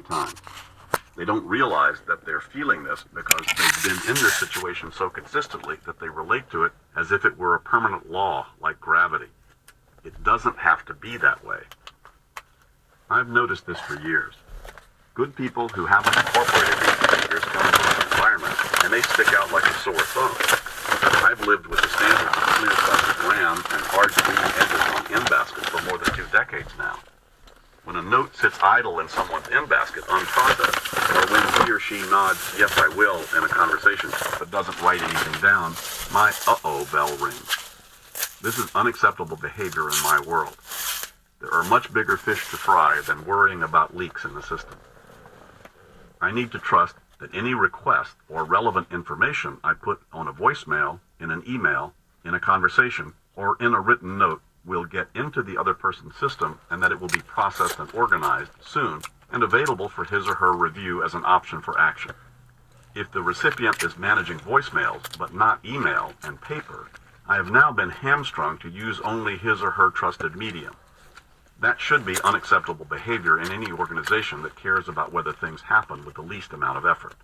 time. They don't realize that they're feeling this because they've been in this situation so consistently that they relate to it as if it were a permanent law like gravity. It doesn't have to be that way. I've noticed this for years. Good people who haven't incorporated these behaviors come into an environment and they stick out like a sore thumb. I've lived with the standards of clear plastic RAM and hard green edges on in baskets for more than 2 decades now. When a note sits idle in someone's in-basket unprocessed, or when he or she nods, yes I will, in a conversation, but doesn't write anything down, my uh-oh bell rings. This is unacceptable behavior in my world. There are much bigger fish to fry than worrying about leaks in the system. I need to trust that any request or relevant information I put on a voicemail, in an email, in a conversation, or in a written note will get into the other person's system and that it will be processed and organized soon and available for his or her review as an option for action. If the recipient is managing voicemails but not email and paper, I have now been hamstrung to use only his or her trusted medium. That should be unacceptable behavior in any organization that cares about whether things happen with the least amount of effort.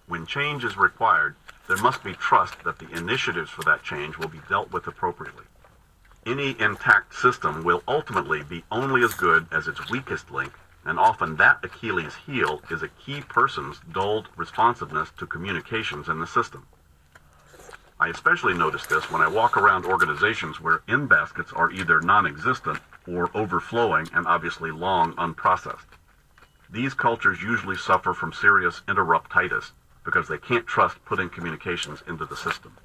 When change is required, there must be trust that the initiatives for that change will be dealt with appropriately. Any intact system will ultimately be only as good as its weakest link, and often that Achilles heel is a key person's dulled responsiveness to communications in the system. I especially notice this when I walk around organizations where in-baskets are either non-existent or overflowing and obviously long unprocessed. These cultures usually suffer from serious interruptitis because they can't trust putting communications into the system.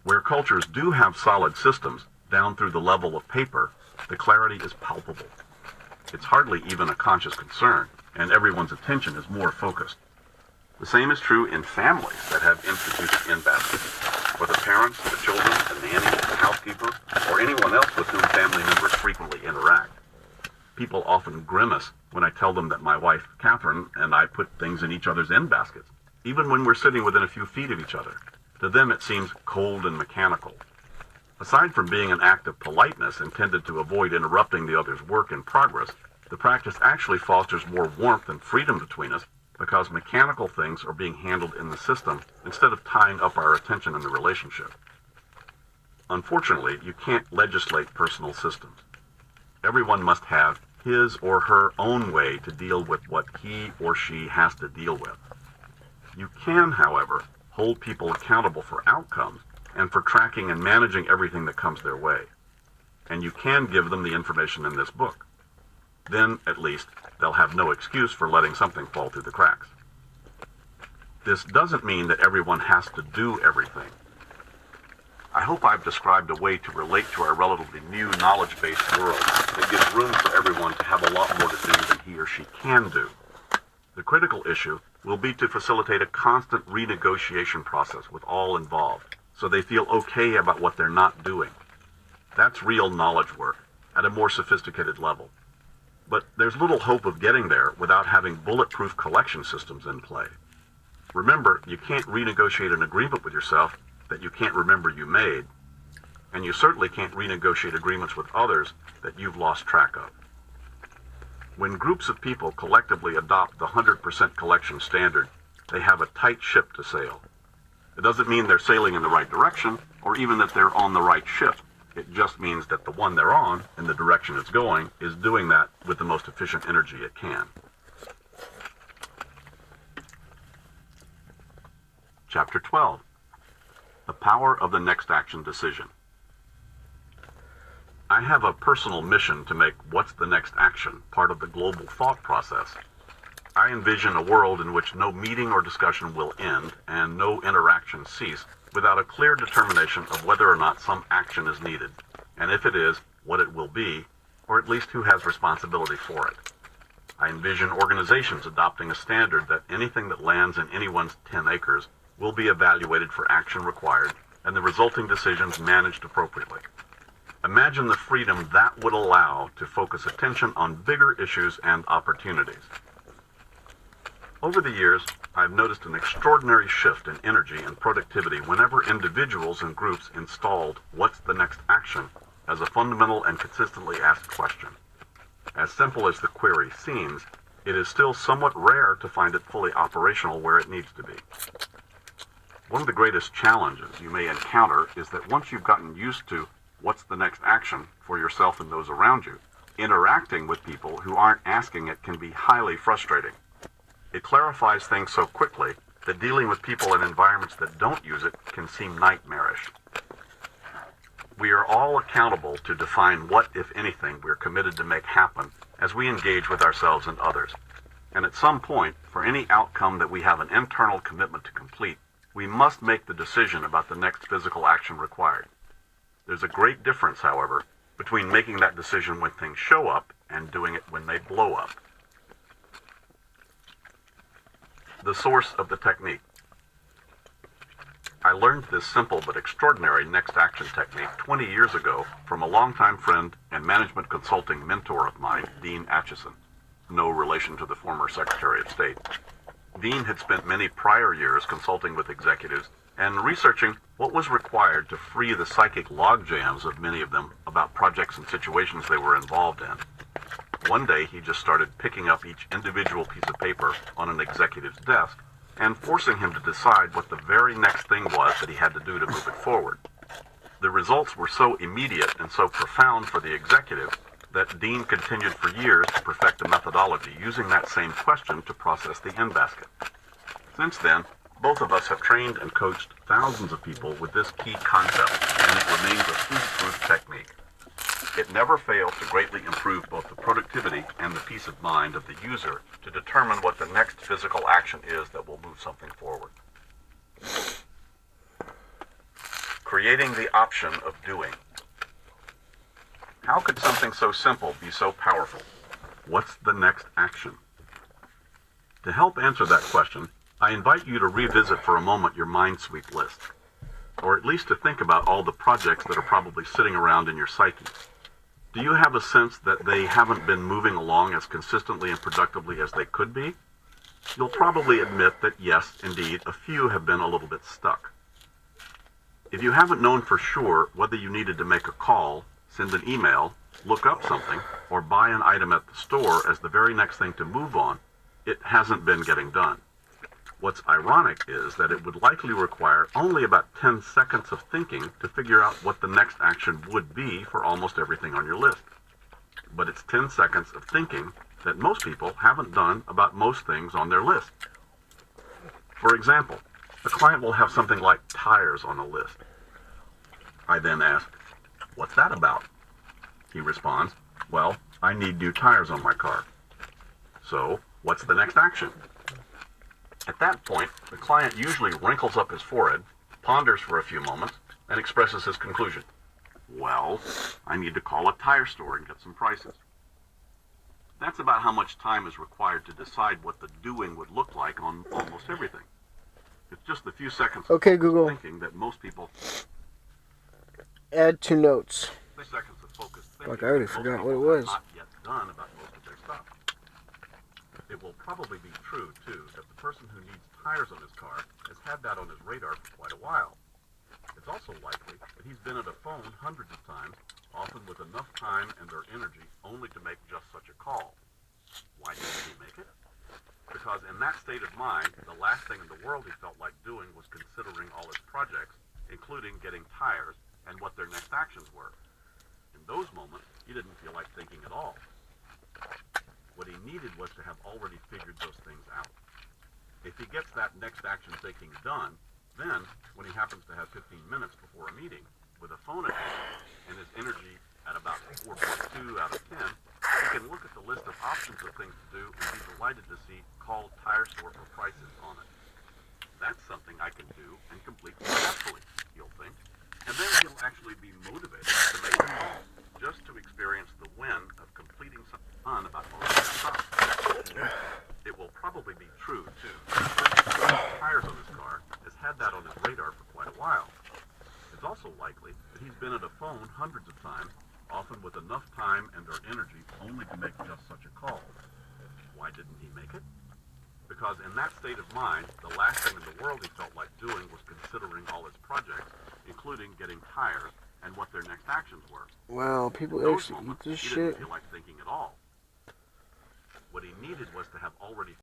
Where cultures do have solid systems, down through the level of paper, the clarity is palpable. It's hardly even a conscious concern, and everyone's attention is more focused. The same is true in families that have instituted in-baskets, for the parents, the children, the nanny, the housekeeper, or anyone else with whom family members frequently interact. People often grimace when I tell them that my wife, Catherine, and I put things in each other's in-baskets, even when we're sitting within a few feet of each other. To them it seems cold and mechanical. Aside from being an act of politeness intended to avoid interrupting the other's work in progress, the practice actually fosters more warmth and freedom between us because mechanical things are being handled in the system instead of tying up our attention in the relationship. Unfortunately, you can't legislate personal systems. Everyone must have his or her own way to deal with what he or she has to deal with. You can, however, hold people accountable for outcomes and for tracking and managing everything that comes their way. And you can give them the information in this book. Then, at least, they'll have no excuse for letting something fall through the cracks. This doesn't mean that everyone has to do everything. I hope I've described a way to relate to our relatively new knowledge-based world that gives room for everyone to have a lot more to do than he or she can do. The critical issue will be to facilitate a constant renegotiation process with all involved, so they feel okay about what they're not doing. That's real knowledge work at a more sophisticated level. But there's little hope of getting there without having bulletproof collection systems in play. Remember, you can't renegotiate an agreement with yourself that you can't remember you made, and you certainly can't renegotiate agreements with others that you've lost track of. When groups of people collectively adopt the 100% collection standard, they have a tight ship to sail. It doesn't mean they're sailing in the right direction, or even that they're on the right ship. It just means that the one they're on, in the direction it's going, is doing that with the most efficient energy it can. Chapter 12. The Power of the Next Action Decision. I have a personal mission to make what's the next action part of the global thought process. I envision a world in which no meeting or discussion will end and no interaction cease without a clear determination of whether or not some action is needed, and if it is, what it will be, or at least who has responsibility for it. I envision organizations adopting a standard that anything that lands in anyone's 10 acres will be evaluated for action required and the resulting decisions managed appropriately. Imagine the freedom that would allow to focus attention on bigger issues and opportunities. Over the years, I've noticed an extraordinary shift in energy and productivity whenever individuals and groups installed what's the next action as a fundamental and consistently asked question. As simple as the query seems, it is still somewhat rare to find it fully operational where it needs to be. One of the greatest challenges you may encounter is that once you've gotten used to what's the next action for yourself and those around you, interacting with people who aren't asking it can be highly frustrating. It clarifies things so quickly that dealing with people in environments that don't use it can seem nightmarish. We are all accountable to define what, if anything, we're committed to make happen as we engage with ourselves and others. And at some point, for any outcome that we have an internal commitment to complete, we must make the decision about the next physical action required. There's a great difference, however, between making that decision when things show up and doing it when they blow up. The source of the technique. I learned this simple but extraordinary next action technique 20 years ago from a longtime friend and management consulting mentor of mine, Dean Acheson, no relation to the former Secretary of State. Dean had spent many prior years consulting with executives and researching what was required to free the psychic logjams of many of them about projects and situations they were involved in. One day he just started picking up each individual piece of paper on an executive's desk and forcing him to decide what the very next thing was that he had to do to move it forward. The results were so immediate and so profound for the executive that Dean continued for years to perfect a methodology using that same question to process the end basket. Since then, both of us have trained and coached thousands of people with this key concept, and it remains a foolproof technique. It never fails to greatly improve both the productivity and the peace of mind of the user to determine what the next physical action is that will move something forward. Creating the option of doing. How could something so simple be so powerful? What's the next action? To help answer that question, I invite you to revisit for a moment your Minesweep list, or at least to think about all the projects that are probably sitting around in your psyche. Do you have a sense that they haven't been moving along as consistently and productively as they could be? You'll probably admit that yes, indeed, a few have been a little bit stuck. If you haven't known for sure whether you needed to make a call, send an email, look up something, or buy an item at the store as the very next thing to move on, it hasn't been getting done. What's ironic is that it would likely require only about 10 seconds of thinking to figure out what the next action would be for almost everything on your list. But it's 10 seconds of thinking that most people haven't done about most things on their list. For example, a client will have something like tires on a list. I then ask, "What's that about?" He responds, "Well, I need new tires on my car." So, what's the next action? At that point, the client usually wrinkles up his forehead, ponders for a few moments, and expresses his conclusion. "Well, I need to call a tire store and get some prices." That's about how much time is required to decide what the doing would look like on almost everything. It's just a few seconds of Google. thinking that most people... Add to notes. Seconds of focused thinking Like I already that most forgot what it people was. have not yet done about most of their stuff. It will probably be true, too, that the person who needs tires on his car has had that on his radar for quite a while. It's also likely that he's been at a phone hundreds of times, often with enough time and their energy only to make just such a call. Why didn't he make it? Because in that state of mind, the last thing in the world he felt like doing was considering all his projects, including getting tires, and what their next actions were. In those moments, he didn't feel like thinking at all. What he needed was to have already figured those things out. If he gets that next action thinking done, then, when he happens to have 15 minutes before a meeting, with a phone at hand, and his energy at about 4.2 out of 10, he can look at the list of options of things to do and be delighted to see "Call Tire Store for Prices" on it. That's something I can do and complete successfully, he'll think. And then he'll actually be motivated to make a call, just to experience the win of completing something fun about most of his stuff. It will probably be true, too, that the person with tires on his car has had that on his radar for quite a while. It's also likely that he's been at a phone hundreds of times, often with enough time and or energy only to make just such a call. Why didn't he make it? Because in that state of mind, the last thing in the world he felt like doing was considering all his projects, including getting tires, and what their next actions were. Wow, people In those actually eat moments, this he shit. didn't feel like thinking at all. What he needed was to have already